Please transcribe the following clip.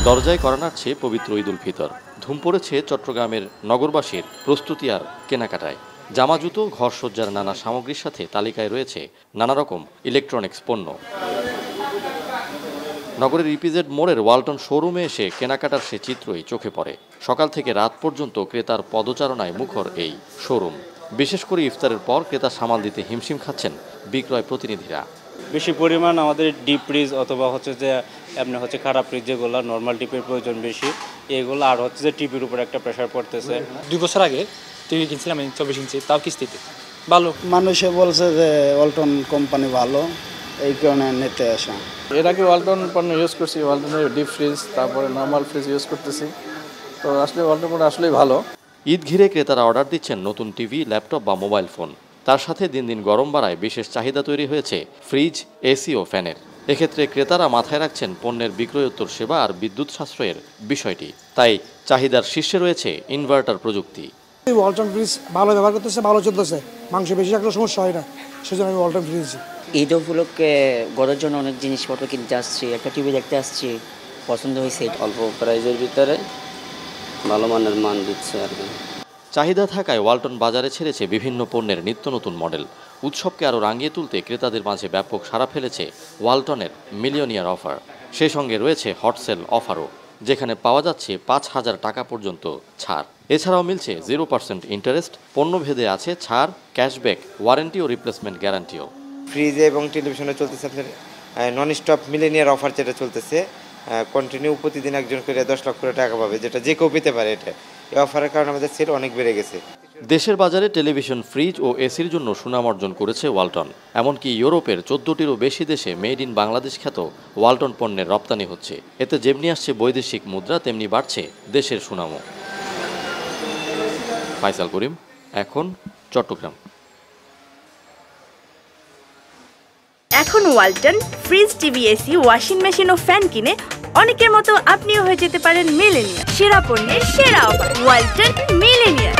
দরজায় করা নাড়ছে পবিত্র ঈদুল ফিতর। ধুম পড়েছে চট্টগ্রামের নগরবাসীর প্রস্তুতি আর কেনাকাটায়। জামা জুতো, ঘরসজ্জার নানা সামগ্রীর সাথে তালিকায় রয়েছে নানা রকম ইলেকট্রনিক্স পণ্য। নগরের ইপিজেড মোড়ের ওয়ালটন শোরুমে এসে কেনাকাটার সে চিত্রই চোখে পড়ে। সকাল থেকে রাত পর্যন্ত ক্রেতার পদচারণায় মুখর এই শোরুম। বিশেষ করে ইফতারের পর ক্রেতা সামাল দিতে হিমশিম খাচ্ছেন বিক্রয় প্রতিনিধিরা। বেশি পরিমাণ আমাদের ডিপ ফ্রিজ অথবা যে এমনি খারাপ ফ্রিজ, যেগুলো নর্মাল ডিপের প্রয়োজন বেশি, এগুলো আর যে টিভির উপর একটা প্রেশার পড়তেছে। 2 বছর আগে টিভি কিনছিলাম 24 ইঞ্চি, তাও কিস্তিতে। ভালো, মানুষে বলছে যে ওয়ালটন কোম্পানি ভালো, এই কারণে নিতে আসা। এর আগে ওয়ালটন পণ্য ইউজ করছি, ওয়ালটনের ডিপ ফ্রিজ, তারপরে নর্মাল ফ্রিজ ইউজ করতেছি। তো আসলে ওয়ালটন পণ্য আসলেই ভালো। ঈদ ঘিরে ক্রেতারা অর্ডার দিচ্ছেন নতুন টিভি, ল্যাপটপ বা মোবাইল ফোন। তার সাথে দিন দিন গরম বাড়ায় বিশেষ চাহিদা তৈরি হয়েছে ফ্রিজ, এসি ও ফ্যানের। এক্ষেত্রে ক্রেতারা মাথায় রাখছেন পণ্যের বিক্রয়োত্তর সেবা আর বিদ্যুৎ সাশ্রয়ের বিষয়টি। তাই চাহিদার শীর্ষে রয়েছে ইনভার্টার প্রযুক্তি। ওয়ালটন ফ্রিজ ভালো ব্যবহার করতেছে, ভালো চলতেছে, মাংস বেশি রাখলে সমস্যা হয় না, সেজন্য আমি ওয়ালটন ফ্রিজ। ঈদ উপলক্ষে ঘরের জন্য অনেক জিনিসপত্র কিনতে আসছি, একটা টিভি দেখতে আসছি, পছন্দ হয়েছে। অল্প প্রাইজের ভিতরে ভালো মানের মান দিচ্ছে আর কি। চাহিদা থাকায় ওয়ালটন বাজারে ছেড়েছে বিভিন্ন পণ্যের নিত্য নতুন মডেল। উৎসবকে আরও রাঙিয়ে তুলতে ক্রেতাদের মাঝে ব্যাপক সাড়া ফেলেছে ওয়ালটনের মিলিয়নিয়ার অফার। সেই সঙ্গে রয়েছে হটসেল অফারও, যেখানে পাওয়া যাচ্ছে 5,000 টাকা পর্যন্ত ছাড়। এছাড়াও মিলছে 0% ইন্টারেস্ট, পণ্যভেদে আছে ছাড়, ক্যাশব্যাক, ওয়ারেন্টি ও রিপ্লেসমেন্ট গ্যারান্টিও। ফ্রিজে এবং টেলিভিশনে চলতেছে আপনার নন স্টপ মিলিয়নিয়ার অফার, যেটা চলতেছে কন্টিনিউ প্রতিদিন একজন করে 10 লক্ষ টাকা পাবে, যেটা যে কেউ পেতে পারে। এটা এই অফারের কারণে আমাদের সেল অনেক বেড়ে গেছে। দেশের বাজারে টেলিভিশন, ফ্রিজ ও এসির জন্য সুনাম অর্জন করেছে ওয়ালটন। এমনকি ইউরোপের 14টিরও বেশি দেশে মেড ইন বাংলাদেশ খ্যাত ওয়ালটন পণ্যের রপ্তানি হচ্ছে। এতে যেমনি আসছে বৈদেশিক মুদ্রা, তেমনি বাড়ছে দেশের সুনামও। ফাইসাল করিম, এখন চট্টগ্রাম। এখন Walton fridge, TV, AC, washing machine ও ফ্যান কিনে অনেকের মতো আপনিও হয়ে যেতে পারেন মিলেনিয়ার। সেরা পণ্যের সেরা অফার, ওয়ালটন মিলেনিয়ার।